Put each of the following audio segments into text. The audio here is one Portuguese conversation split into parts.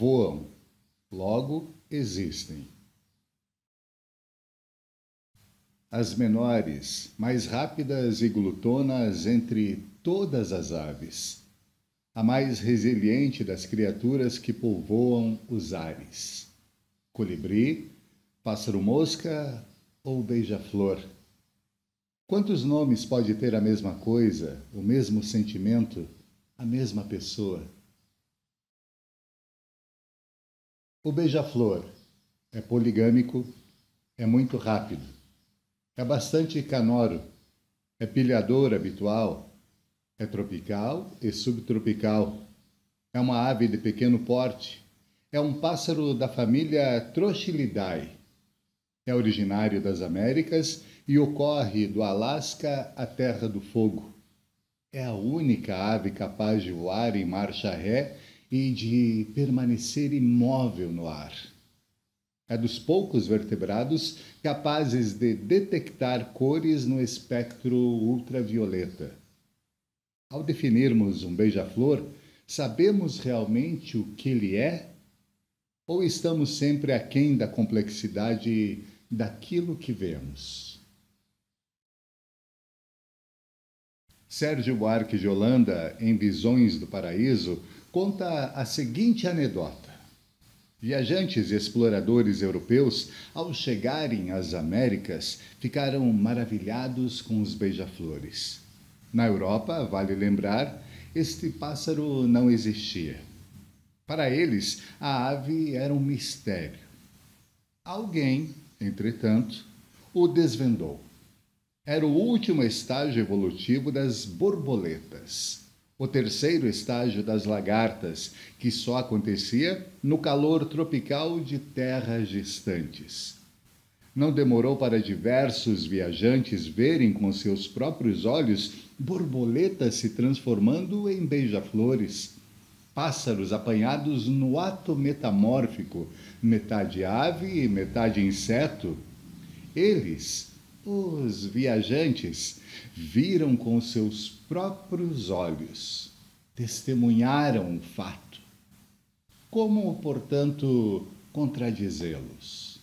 voam, logo existem. As menores, mais rápidas e glutonas entre todas as aves. A mais resiliente das criaturas que povoam os ares. Colibri, pássaro-mosca ou beija-flor. Quantos nomes pode ter a mesma coisa, o mesmo sentimento, a mesma pessoa? O beija-flor é poligâmico, é muito rápido, é bastante canoro, é pilhador habitual, é tropical e subtropical, é uma ave de pequeno porte, é um pássaro da família Trochilidae, é originário das Américas e ocorre do Alasca à Terra do Fogo. É a única ave capaz de voar em marcha ré e de permanecer imóvel no ar. É dos poucos vertebrados capazes de detectar cores no espectro ultravioleta. Ao definirmos um beija-flor, sabemos realmente o que ele é? Ou estamos sempre aquém da complexidade daquilo que vemos? Sérgio Buarque de Holanda, em Visões do Paraíso, conta a seguinte anedota. Viajantes e exploradores europeus, ao chegarem às Américas, ficaram maravilhados com os beija-flores. Na Europa, vale lembrar, este pássaro não existia. Para eles, a ave era um mistério. Alguém, entretanto, o desvendou. Era o último estágio evolutivo das borboletas, o terceiro estágio das lagartas, que só acontecia no calor tropical de terras distantes. Não demorou para diversos viajantes verem com seus próprios olhos borboletas se transformando em beija-flores, pássaros apanhados no ato metamórfico, metade ave e metade inseto. Eles, os viajantes, viram com seus próprios olhos, testemunharam o fato. Como, portanto, contradizê-los?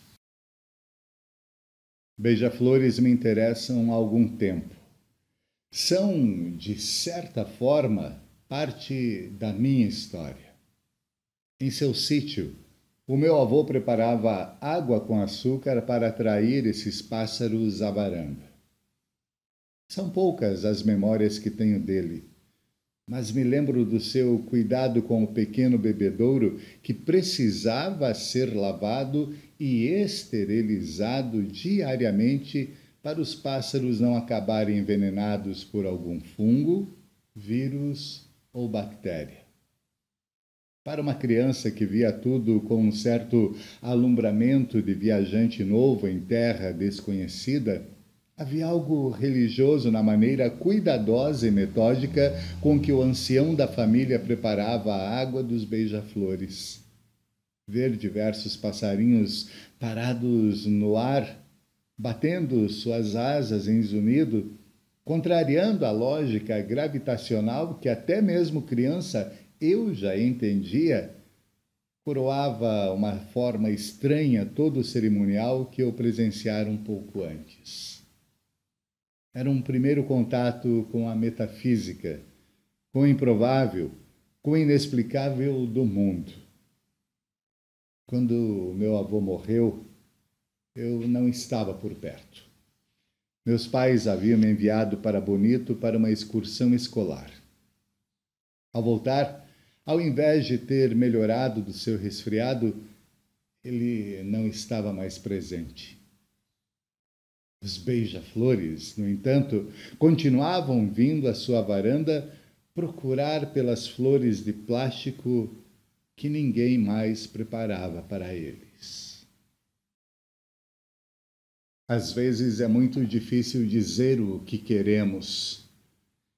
Beija-flores me interessam há algum tempo. São, de certa forma, parte da minha história. Em seu sítio, o meu avô preparava água com açúcar para atrair esses pássaros à varanda. São poucas as memórias que tenho dele, mas me lembro do seu cuidado com o pequeno bebedouro que precisava ser lavado e esterilizado diariamente para os pássaros não acabarem envenenados por algum fungo, vírus ou bactéria. Para uma criança que via tudo com um certo alumbramento de viajante novo em terra desconhecida, havia algo religioso na maneira cuidadosa e metódica com que o ancião da família preparava a água dos beija-flores. Ver diversos passarinhos parados no ar, batendo suas asas em zunido, contrariando a lógica gravitacional que até mesmo criança eu já entendia, coroava uma forma estranha todo o cerimonial que eu presenciara um pouco antes. Era um primeiro contato com a metafísica, com o improvável, com o inexplicável do mundo. Quando meu avô morreu, eu não estava por perto. Meus pais haviam me enviado para Bonito para uma excursão escolar. Ao voltar, ao invés de ter melhorado do seu resfriado, ele não estava mais presente. Os beija-flores, no entanto, continuavam vindo à sua varanda procurar pelas flores de plástico que ninguém mais preparava para eles. Às vezes é muito difícil dizer o que queremos.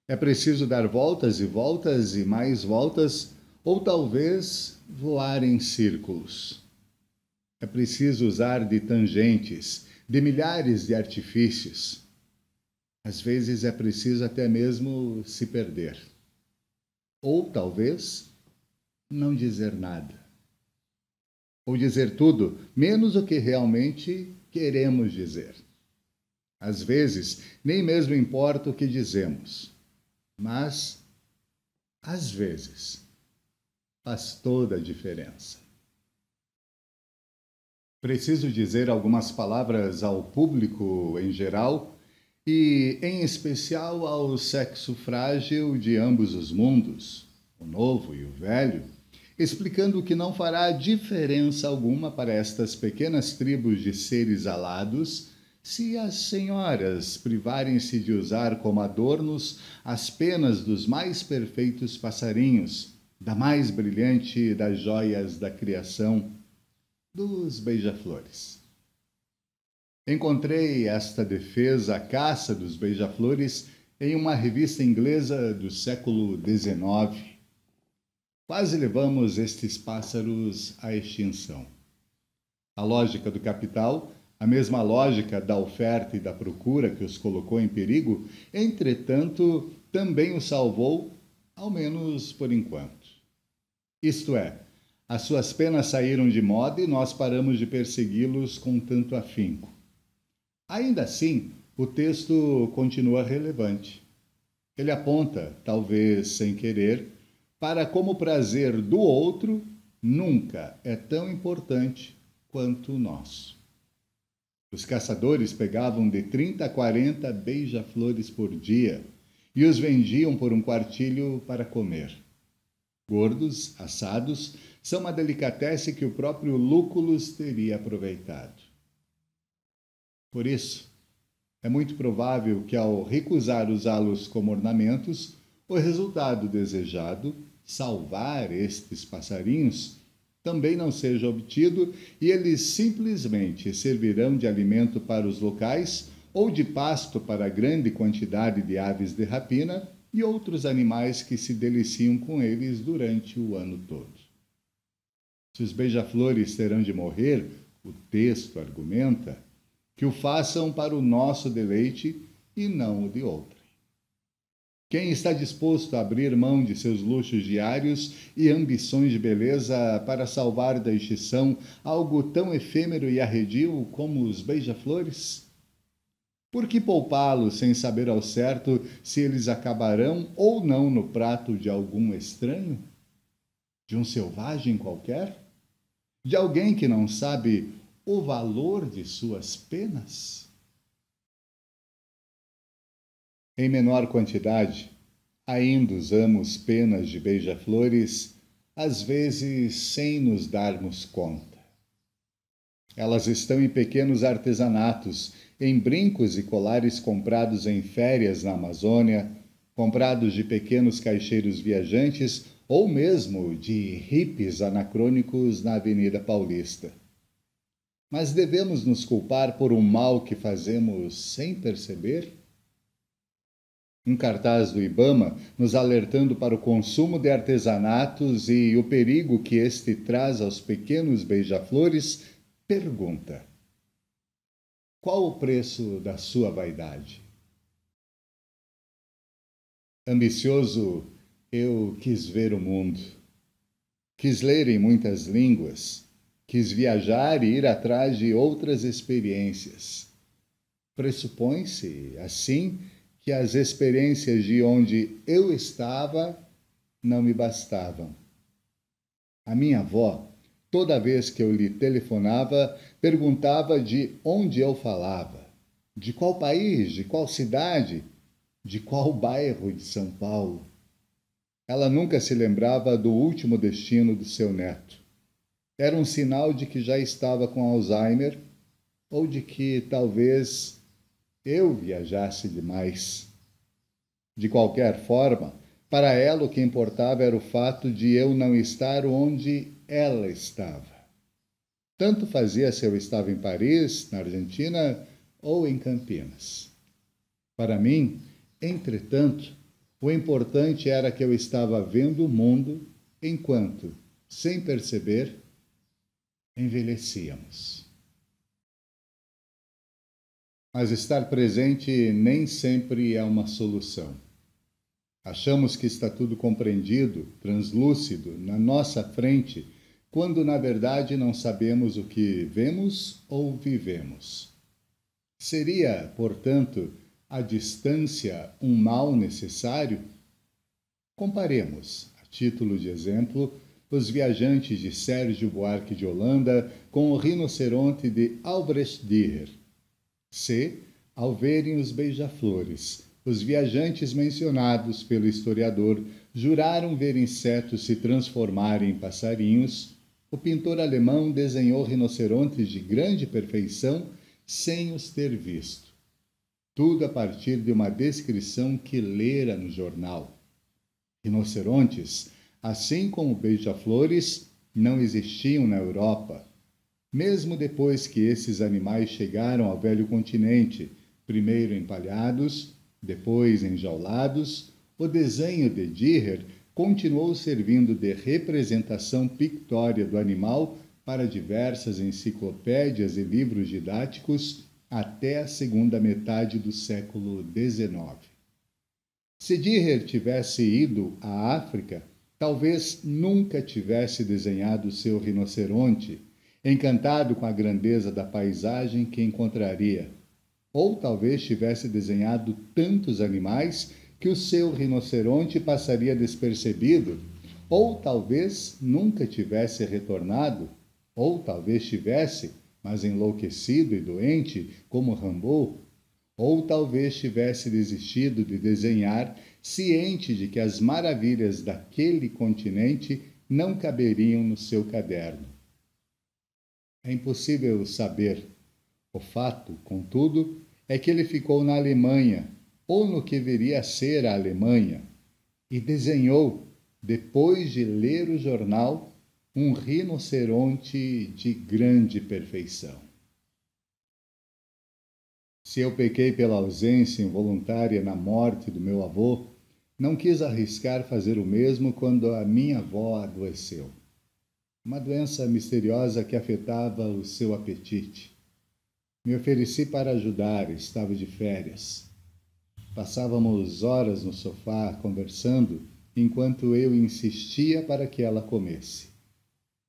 É preciso dar voltas e voltas e mais voltas, ou talvez voar em círculos. É preciso usar de tangentes, de milhares de artifícios. Às vezes é preciso até mesmo se perder. Ou talvez não dizer nada. ou dizer tudo, menos o que realmente queremos dizer. Às vezes, nem mesmo importa o que dizemos, mas, às vezes, faz toda a diferença. Preciso dizer algumas palavras ao público em geral e, em especial, ao sexo frágil de ambos os mundos, o novo e o velho, explicando que não fará diferença alguma para estas pequenas tribos de seres alados se as senhoras privarem-se de usar como adornos as penas dos mais perfeitos passarinhos, da mais brilhante das joias da criação, dos beija-flores. Encontrei esta defesa à caça dos beija-flores em uma revista inglesa do século XIX. Quase levamos estes pássaros à extinção. A lógica do capital, a mesma lógica da oferta e da procura que os colocou em perigo, entretanto, também os salvou, ao menos por enquanto. Isto é, as suas penas saíram de moda e nós paramos de persegui-los com tanto afinco. Ainda assim, o texto continua relevante. Ele aponta, talvez sem querer, para como o prazer do outro nunca é tão importante quanto o nosso. Os caçadores pegavam de 30 a 40 beija-flores por dia e os vendiam por um quartilho para comer. Gordos, assados, são uma delicatesse que o próprio Lúcullus teria aproveitado. Por isso, é muito provável que, ao recusar usá-los como ornamentos, o resultado desejado, salvar estes passarinhos, também não seja obtido e eles simplesmente servirão de alimento para os locais ou de pasto para a grande quantidade de aves de rapina e outros animais que se deliciam com eles durante o ano todo. Se os beija-flores terão de morrer, o texto argumenta, que o façam para o nosso deleite e não o de outrem. Quem está disposto a abrir mão de seus luxos diários e ambições de beleza para salvar da extinção algo tão efêmero e arredio como os beija-flores? Por que poupá-los sem saber ao certo se eles acabarão ou não no prato de algum estranho? De um selvagem qualquer? De alguém que não sabe o valor de suas penas? Em menor quantidade, ainda usamos penas de beija-flores, às vezes sem nos darmos conta. Elas estão em pequenos artesanatos, em brincos e colares comprados em férias na Amazônia, comprados de pequenos caixeiros viajantes ou mesmo de hippies anacrônicos na Avenida Paulista. Mas devemos nos culpar por um mal que fazemos sem perceber? Um cartaz do Ibama nos alertando para o consumo de artesanatos e o perigo que este traz aos pequenos beija-flores, pergunta: qual o preço da sua vaidade? Ambicioso, eu quis ver o mundo. Quis ler em muitas línguas. Quis viajar e ir atrás de outras experiências. Pressupõe-se, assim, que as experiências de onde eu estava não me bastavam. A minha avó, toda vez que eu lhe telefonava, perguntava de onde eu falava, de qual país, de qual cidade, de qual bairro de São Paulo. Ela nunca se lembrava do último destino do seu neto. Era um sinal de que já estava com Alzheimer ou de que talvez eu viajasse demais. De qualquer forma, para ela o que importava era o fato de eu não estar onde ela estava. Tanto fazia se eu estava em Paris, na Argentina, ou em Campinas. Para mim, entretanto, o importante era que eu estava vendo o mundo enquanto, sem perceber, envelhecíamos. Mas estar presente nem sempre é uma solução. Achamos que está tudo compreendido, translúcido, na nossa frente, quando na verdade não sabemos o que vemos ou vivemos. Seria, portanto, a distância um mal necessário? Comparemos, a título de exemplo, os viajantes de Sérgio Buarque de Holanda com o rinoceronte de Albrecht Dürer. Se, ao verem os beija-flores, os viajantes mencionados pelo historiador juraram ver insetos se transformarem em passarinhos, o pintor alemão desenhou rinocerontes de grande perfeição sem os ter visto. Tudo a partir de uma descrição que lera no jornal. Rinocerontes, assim como beija-flores, não existiam na Europa. Mesmo depois que esses animais chegaram ao velho continente, primeiro empalhados, depois enjaulados, o desenho de Dürer continuou servindo de representação pictória do animal para diversas enciclopédias e livros didáticos até a segunda metade do século XIX. Se Dürer tivesse ido à África, talvez nunca tivesse desenhado seu rinoceronte, encantado com a grandeza da paisagem que encontraria. Ou talvez tivesse desenhado tantos animais que o seu rinoceronte passaria despercebido, ou talvez nunca tivesse retornado, ou talvez tivesse, mas enlouquecido e doente, como Rimbaud, ou talvez tivesse desistido de desenhar, ciente de que as maravilhas daquele continente não caberiam no seu caderno. É impossível saber. O fato, contudo, é que ele ficou na Alemanha, ou no que viria a ser a Alemanha, e desenhou, depois de ler o jornal, um rinoceronte de grande perfeição. Se eu pequei pela ausência involuntária na morte do meu avô, não quis arriscar fazer o mesmo quando a minha avó adoeceu. Uma doença misteriosa que afetava o seu apetite. Me ofereci para ajudar, estava de férias. Passávamos horas no sofá conversando, enquanto eu insistia para que ela comesse.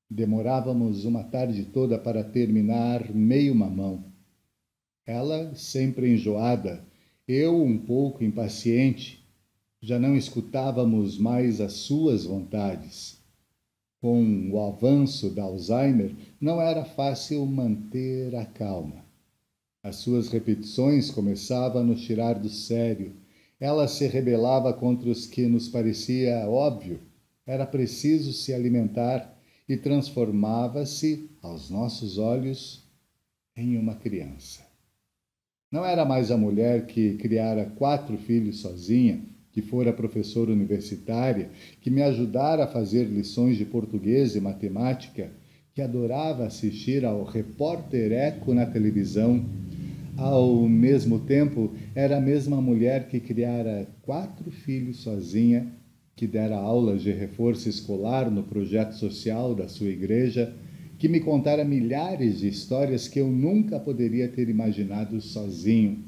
Demorávamos uma tarde toda para terminar meio mamão. Ela sempre enjoada, eu um pouco impaciente. Já não escutávamos mais as suas vontades. Com o avanço da Alzheimer, não era fácil manter a calma. As suas repetições começavam a nos tirar do sério. Ela se rebelava contra os que nos parecia óbvio. Era preciso se alimentar e transformava-se, aos nossos olhos, em uma criança. Não era mais a mulher que criara 4 filhos sozinha, que fora professora universitária, que me ajudara a fazer lições de português e matemática, que adorava assistir ao Repórter Eco na televisão. Ao mesmo tempo, era a mesma mulher que criara 4 filhos sozinha, que dera aulas de reforço escolar no projeto social da sua igreja, que me contara milhares de histórias que eu nunca poderia ter imaginado sozinho.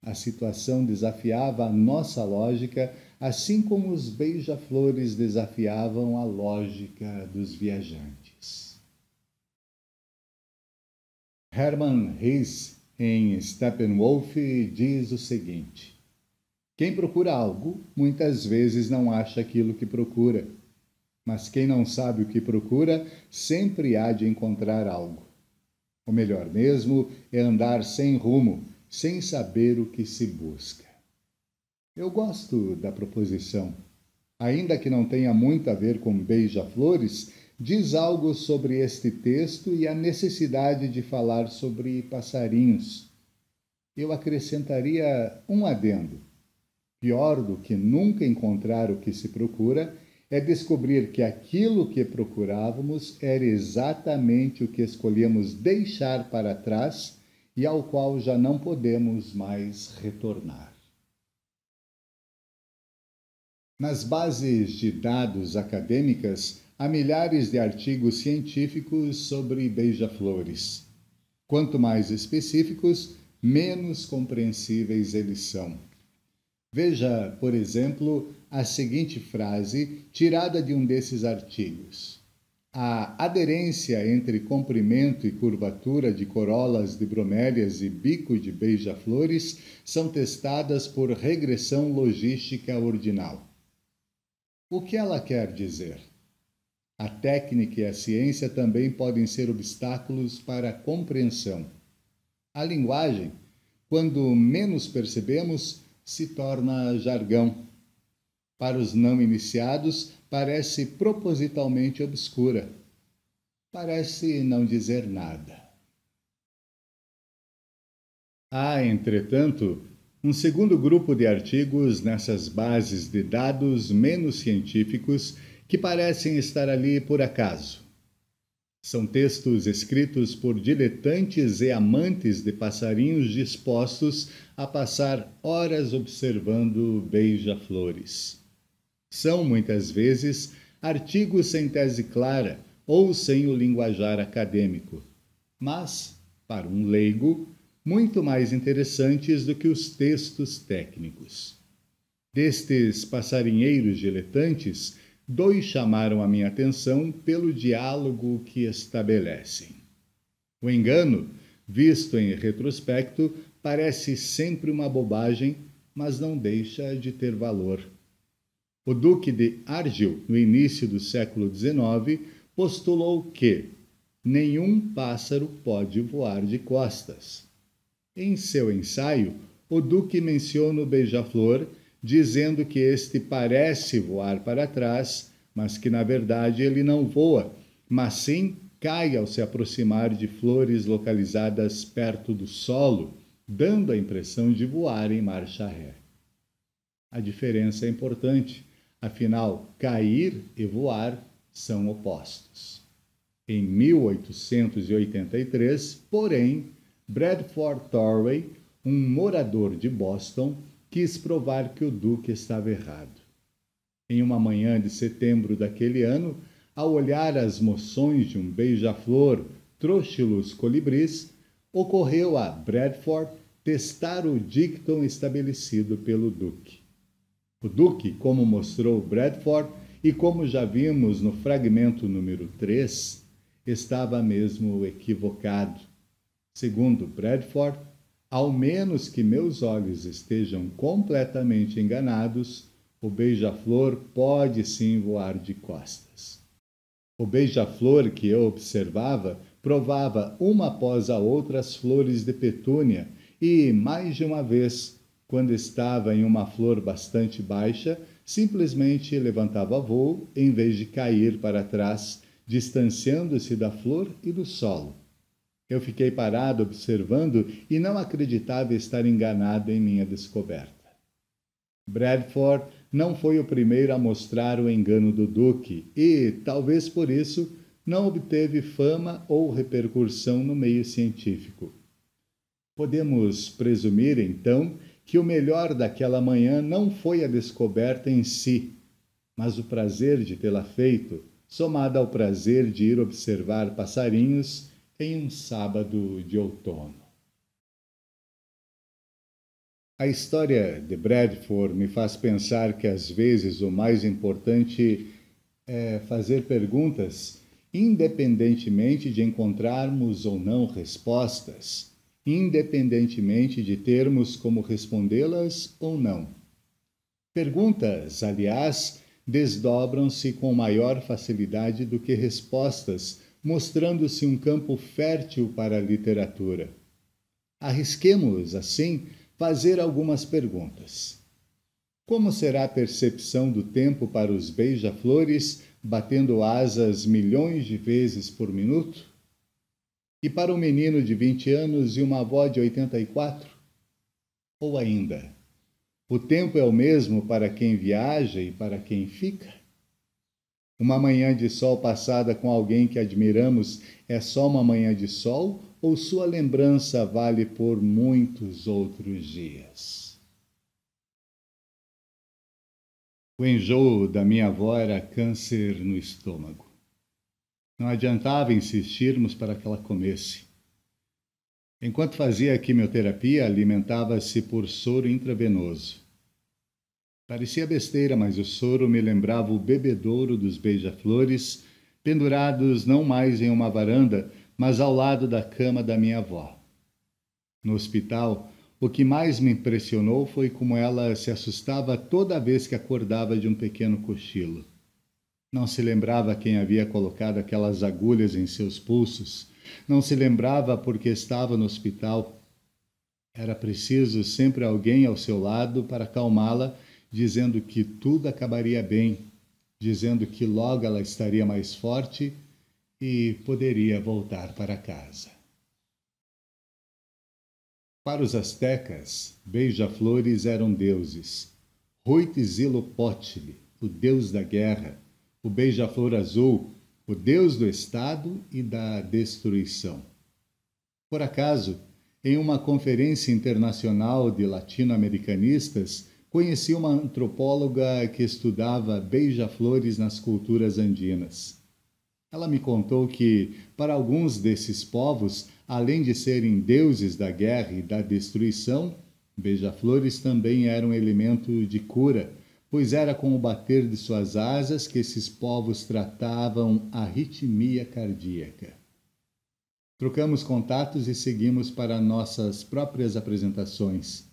A situação desafiava a nossa lógica, assim como os beija-flores desafiavam a lógica dos viajantes. Hermann Hesse, em Steppenwolf, diz o seguinte: quem procura algo, muitas vezes não acha aquilo que procura. Mas quem não sabe o que procura, sempre há de encontrar algo. O melhor mesmo é andar sem rumo, sem saber o que se busca. Eu gosto da proposição. Ainda que não tenha muito a ver com beija-flores, diz algo sobre este texto e a necessidade de falar sobre passarinhos. Eu acrescentaria um adendo. Pior do que nunca encontrar o que se procura é descobrir que aquilo que procurávamos era exatamente o que escolhemos deixar para trás e ao qual já não podemos mais retornar. Nas bases de dados acadêmicas, há milhares de artigos científicos sobre beija-flores. Quanto mais específicos, menos compreensíveis eles são. Veja, por exemplo, a seguinte frase tirada de um desses artigos: A aderência entre comprimento e curvatura de corolas de bromélias e bico de beija-flores são testadas por regressão logística ordinal. O que ela quer dizer? A técnica e a ciência também podem ser obstáculos para a compreensão. A linguagem, quando menos percebemos, se torna jargão. Para os não iniciados, parece propositalmente obscura. Parece não dizer nada. Há, entretanto, um segundo grupo de artigos nessas bases de dados menos científicos que parecem estar ali por acaso. São textos escritos por diletantes e amantes de passarinhos dispostos a passar horas observando beija-flores. São, muitas vezes, artigos sem tese clara ou sem o linguajar acadêmico, mas, para um leigo, muito mais interessantes do que os textos técnicos. Destes passarinheiros diletantes, 2 chamaram a minha atenção pelo diálogo que estabelecem. O engano, visto em retrospecto, parece sempre uma bobagem, mas não deixa de ter valor. O Duque de Argyll, no início do século XIX, postulou que nenhum pássaro pode voar de costas. Em seu ensaio, o Duque menciona o beija-flor, dizendo que este parece voar para trás, mas que na verdade ele não voa, mas sim cai ao se aproximar de flores localizadas perto do solo, dando a impressão de voar em marcha ré. A diferença é importante, afinal, cair e voar são opostos. Em 1883, porém, Bradford Torrey, um morador de Boston, quis provar que o Duque estava errado. Em uma manhã de setembro daquele ano, ao olhar as moções de um beija-flor Trochilus colibris, ocorreu a Bradford testar o dicton estabelecido pelo Duque. O Duque, como mostrou Bradford e como já vimos no fragmento número 3, estava mesmo equivocado. Segundo Bradford, ao menos que meus olhos estejam completamente enganados, o beija-flor pode sim voar de costas. O beija-flor que eu observava provava uma após a outra as flores de petúnia e, mais de uma vez, quando estava em uma flor bastante baixa, simplesmente levantava voo em vez de cair para trás, distanciando-se da flor e do solo. Eu fiquei parado observando e não acreditava estar enganado em minha descoberta. Bradford não foi o primeiro a mostrar o engano do Duque e, talvez por isso, não obteve fama ou repercussão no meio científico. Podemos presumir, então, que o melhor daquela manhã não foi a descoberta em si, mas o prazer de tê-la feito, somado ao prazer de ir observar passarinhos em um sábado de outono. A história de Bradford me faz pensar que às vezes o mais importante é fazer perguntas, independentemente de encontrarmos ou não respostas, independentemente de termos como respondê-las ou não. Perguntas, aliás, desdobram-se com maior facilidade do que respostas, mostrando-se um campo fértil para a literatura. Arrisquemos, assim, fazer algumas perguntas. Como será a percepção do tempo para os beija-flores batendo asas milhões de vezes por minuto? E para um menino de 20 anos e uma avó de 84? Ou ainda, o tempo é o mesmo para quem viaja e para quem fica? Uma manhã de sol passada com alguém que admiramos é só uma manhã de sol ou sua lembrança vale por muitos outros dias? O enjoo da minha avó era câncer no estômago. Não adiantava insistirmos para que ela comesse. Enquanto fazia a quimioterapia, alimentava-se por soro intravenoso. Parecia besteira, mas o soro me lembrava o bebedouro dos beija-flores, pendurados não mais em uma varanda, mas ao lado da cama da minha avó. No hospital, o que mais me impressionou foi como ela se assustava toda vez que acordava de um pequeno cochilo. Não se lembrava quem havia colocado aquelas agulhas em seus pulsos, não se lembrava porque estava no hospital. Era preciso sempre alguém ao seu lado para acalmá-la, dizendo que tudo acabaria bem, dizendo que logo ela estaria mais forte e poderia voltar para casa. Para os astecas, beija-flores eram deuses. Huitzilopochtli, o deus da guerra, o beija-flor azul, o deus do estado e da destruição. Por acaso, em uma conferência internacional de latino-americanistas, conheci uma antropóloga que estudava beija-flores nas culturas andinas. Ela me contou que, para alguns desses povos, além de serem deuses da guerra e da destruição, beija-flores também eram elemento de cura, pois era com o bater de suas asas que esses povos tratavam a arritmia cardíaca. Trocamos contatos e seguimos para nossas próprias apresentações.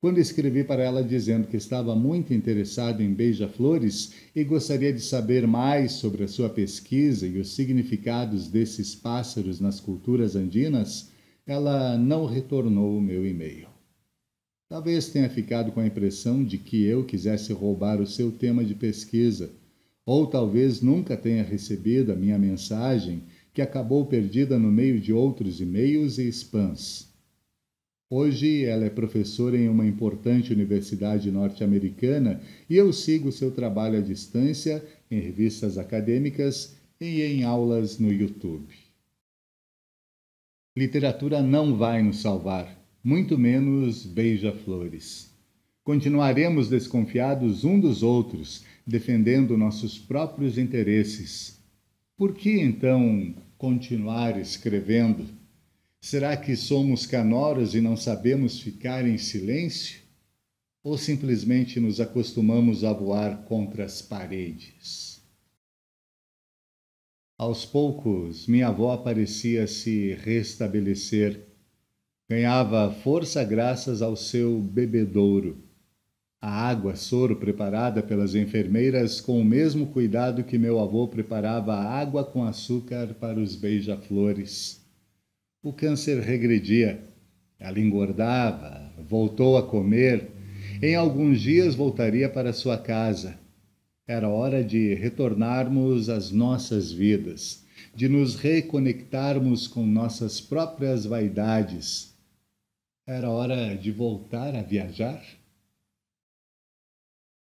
Quando escrevi para ela dizendo que estava muito interessado em beija-flores e gostaria de saber mais sobre a sua pesquisa e os significados desses pássaros nas culturas andinas, ela não retornou o meu e-mail. Talvez tenha ficado com a impressão de que eu quisesse roubar o seu tema de pesquisa, ou talvez nunca tenha recebido a minha mensagem, que acabou perdida no meio de outros e-mails e spams. Hoje ela é professora em uma importante universidade norte-americana e eu sigo seu trabalho à distância em revistas acadêmicas e em aulas no YouTube. Literatura não vai nos salvar, muito menos beija-flores. Continuaremos desconfiados um dos outros, defendendo nossos próprios interesses. Por que, então, continuar escrevendo? Será que somos canoras e não sabemos ficar em silêncio? Ou simplesmente nos acostumamos a voar contra as paredes? Aos poucos, minha avó parecia se restabelecer. Ganhava força graças ao seu bebedouro. A água soro preparada pelas enfermeiras com o mesmo cuidado que meu avô preparava a água com açúcar para os beija-flores. O câncer regredia. Ela engordava, voltou a comer. Em alguns dias voltaria para sua casa. Era hora de retornarmos às nossas vidas, de nos reconectarmos com nossas próprias vaidades. Era hora de voltar a viajar?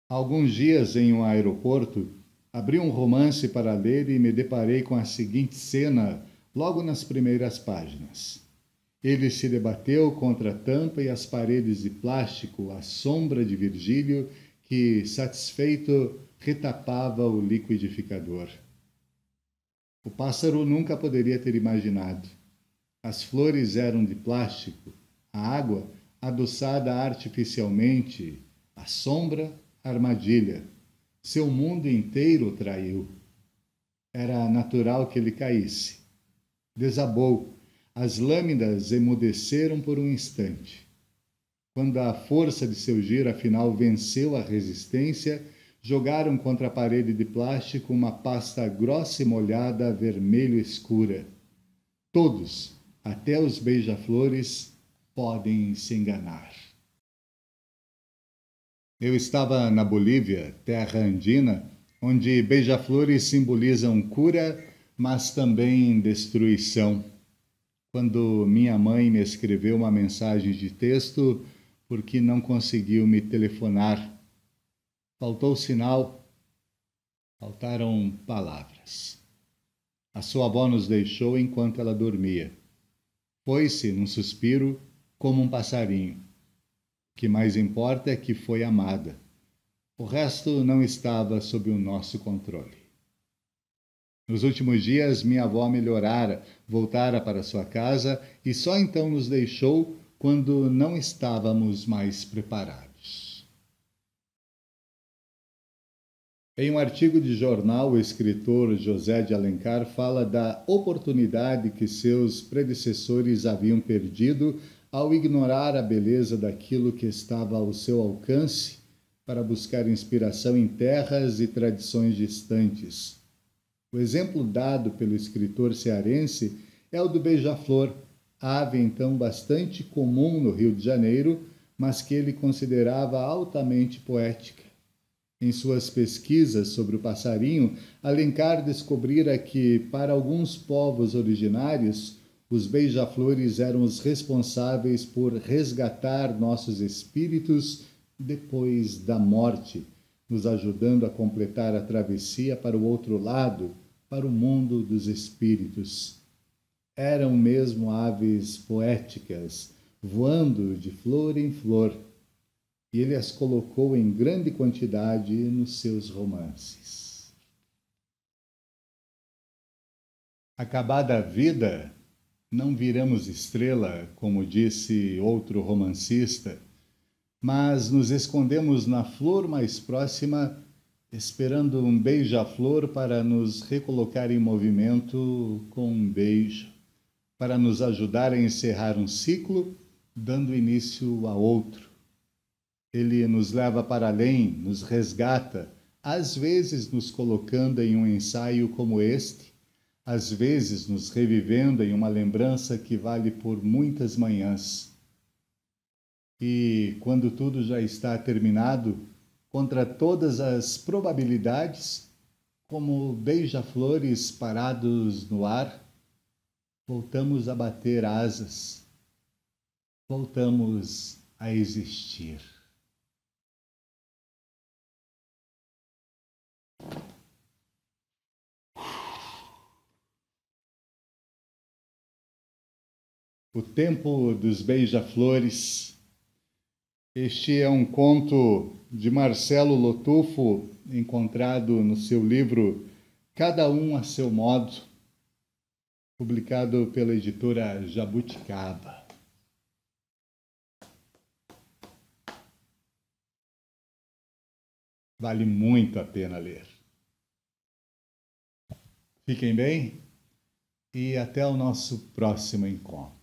Alguns dias em um aeroporto, abri um romance para ler e me deparei com a seguinte cena logo nas primeiras páginas. Ele se debateu contra a tampa e as paredes de plástico à sombra de Virgílio, que, satisfeito, retapava o liquidificador. O pássaro nunca poderia ter imaginado. As flores eram de plástico, a água adoçada artificialmente, a sombra, armadilha. Seu mundo inteiro o traiu. Era natural que ele caísse. Desabou. As lâminas emudeceram por um instante. Quando a força de seu giro afinal venceu a resistência, jogaram contra a parede de plástico uma pasta grossa e molhada vermelho escura. Todos, até os beija-flores, podem se enganar. Eu estava na Bolívia, terra andina, onde beija-flores simbolizam cura, mas também destruição. Quando minha mãe me escreveu uma mensagem de texto porque não conseguiu me telefonar, faltou sinal, faltaram palavras. A sua avó nos deixou enquanto ela dormia. Foi-se, num suspiro, como um passarinho. O que mais importa é que foi amada. O resto não estava sob o nosso controle. Nos últimos dias, minha avó melhorara, voltara para sua casa e só então nos deixou quando não estávamos mais preparados. Em um artigo de jornal, o escritor José de Alencar fala da oportunidade que seus predecessores haviam perdido ao ignorar a beleza daquilo que estava ao seu alcance para buscar inspiração em terras e tradições distantes. O exemplo dado pelo escritor cearense é o do beija-flor, ave então bastante comum no Rio de Janeiro, mas que ele considerava altamente poética. Em suas pesquisas sobre o passarinho, Alencar descobrira que, para alguns povos originários, os beija-flores eram os responsáveis por resgatar nossos espíritos depois da morte, nos ajudando a completar a travessia para o outro lado, para o mundo dos espíritos. Eram mesmo aves poéticas, voando de flor em flor, e ele as colocou em grande quantidade nos seus romances. Acabada a vida, não viramos estrela, como disse outro romancista, mas nos escondemos na flor mais próxima, esperando um beija-flor para nos recolocar em movimento com um beijo, para nos ajudar a encerrar um ciclo, dando início a outro. Ele nos leva para além, nos resgata, às vezes nos colocando em um ensaio como este, às vezes nos revivendo em uma lembrança que vale por muitas manhãs. E quando tudo já está terminado, contra todas as probabilidades, como beija-flores parados no ar, voltamos a bater asas, voltamos a existir. O Tempo dos Beija-Flores. Este é um conto de Marcelo Lotufo, encontrado no seu livro Cada Um a Seu Modo, publicado pela editora Jabuticaba. Vale muito a pena ler. Fiquem bem e até o nosso próximo encontro.